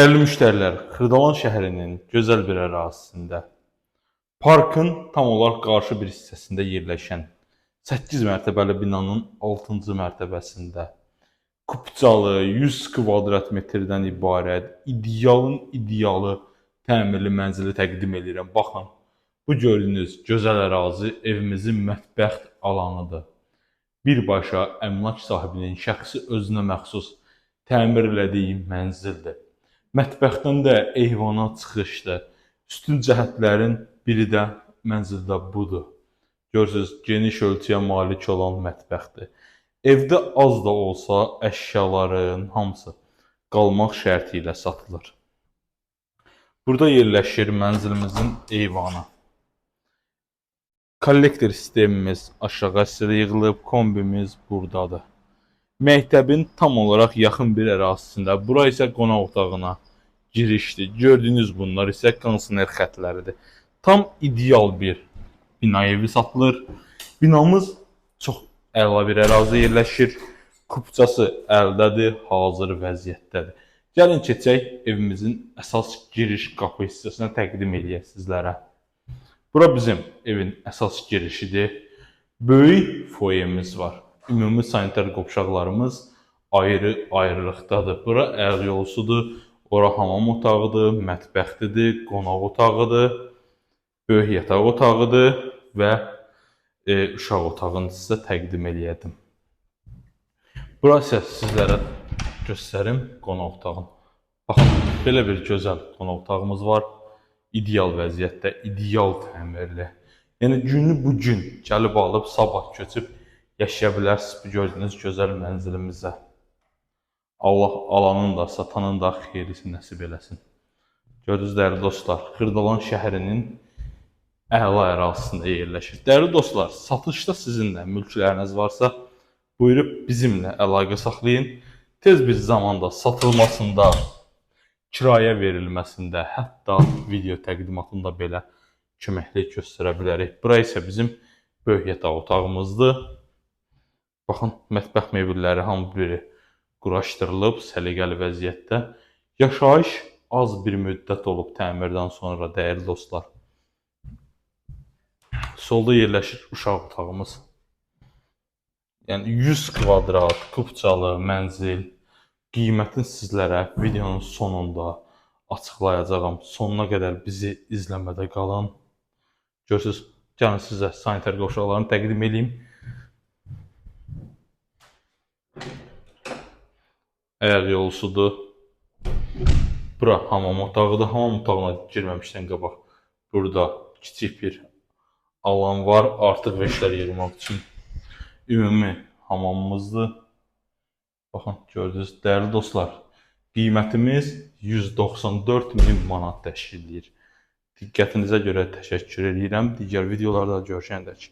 Dəyərli müştərilər, Xırdalan şəhərinin gözəl bir ərazisində, parkın tam olaraq qarşı bir hissəsində yerləşən 8 mərtəbəli binanın 6-cı mərtəbəsində kupçalı 100 kvadrat metrdən ibarət idealı təmirli mənzili təqdim edirəm. Baxın, bu gördüyünüz gözəl ərazi evimizin mətbəx alanıdır. Birbaşa əmlak sahibinin şəxsi özünə məxsus təmir elədiyi mənzildir. Mətbəxdən də eyvana çıxışdır. Üstün cəhətlərin biri də mənzildə budur. Görürsünüz, geniş ölçüyə malik olan mətbəxdir. Evdə az da olsa əşyaların hamısı qalmaq şərti ilə satılır. Burada yerləşir mənzilimizin eyvanı. Kollektor sistemimiz aşağı hissədə yığılıb, kombimiz buradadır. Məktəbin tam olaraq yaxın bir ərazisində. Bura isə qonaq otağına girişdir. Gördüyünüz bunlar isə kondisioner xətləridir. Tam ideal bir bina evi satılır. Binamız çox əla bir ərazidə yerləşir. Kupçası əldədir, hazır vəziyyətdədir. Gəlin keçək evimizin əsas giriş qapı hissəsinə təqdim edək sizlərə. Bura bizim evin əsas girişidir. Böyük foyemiz var. Ümumi sanitar qovşaqlarımız ayrı-ayrılıqdadır. Bura əl yolusudur, ora hamam otağıdır, mətbəxlidir, qonaq otağıdır, böyük yataq otağıdır və uşaq otağını sizə təqdim edəydim. Bura isə sizlərə göstərim qonaq otağını. Baxın, belə bir gözəl qonaq otağımız var. İdeal vəziyyətdə, ideal təmirli. Yəni günü bu gün gəlib alıb sabah köçüb yaşaya bilərsiniz bu gördüyünüz gözəl mənzilimizə. Allah alanın da, satanın da xeyirlisi nəsib eləsin. Gördünüz dəyərli dostlar, Xırdalan şəhərinin əla ərazisində yerləşir. Dəyərli dostlar, satışda sizin də mülkləriniz varsa, buyurub bizimlə əlaqə saxlayın. Tez bir zamanda satılmasında, kirayə verilməsində, hətta video təqdimatında belə köməklik göstərə bilərik. Bura isə bizim böyük yataq otağımızdır. Baxın, mətbəx mebelləri hamı biri quraşdırılıb, səliqəli vəziyyətdə. Yaşayış az bir müddət olub təmirdən sonra, dəyərli dostlar. Solda yerləşir uşaq otağımız. Yəni 100 kvadrat, kupçalı mənzil. Qiymətini sizlərə videonun sonunda açıqlayacağam. Sonuna qədər bizi izləmədə qalın. Görürsünüz, gəlin sizə sanitar qovşaqlarını təqdim edeyim. Ayaq yolusudur. Bura hamam otağıdır. Hamam otağına girməmişdən qabaq burada kiçik bir alan var. Artıq veşlər yığmaq üçün ümumi hamamımızdır. Baxın, gördünüz, dəyərli dostlar, qiymətimiz 194.000 manat təşkil edir. Diqqətinizə görə təşəkkür edirəm. Digər videolarda görüşəndək.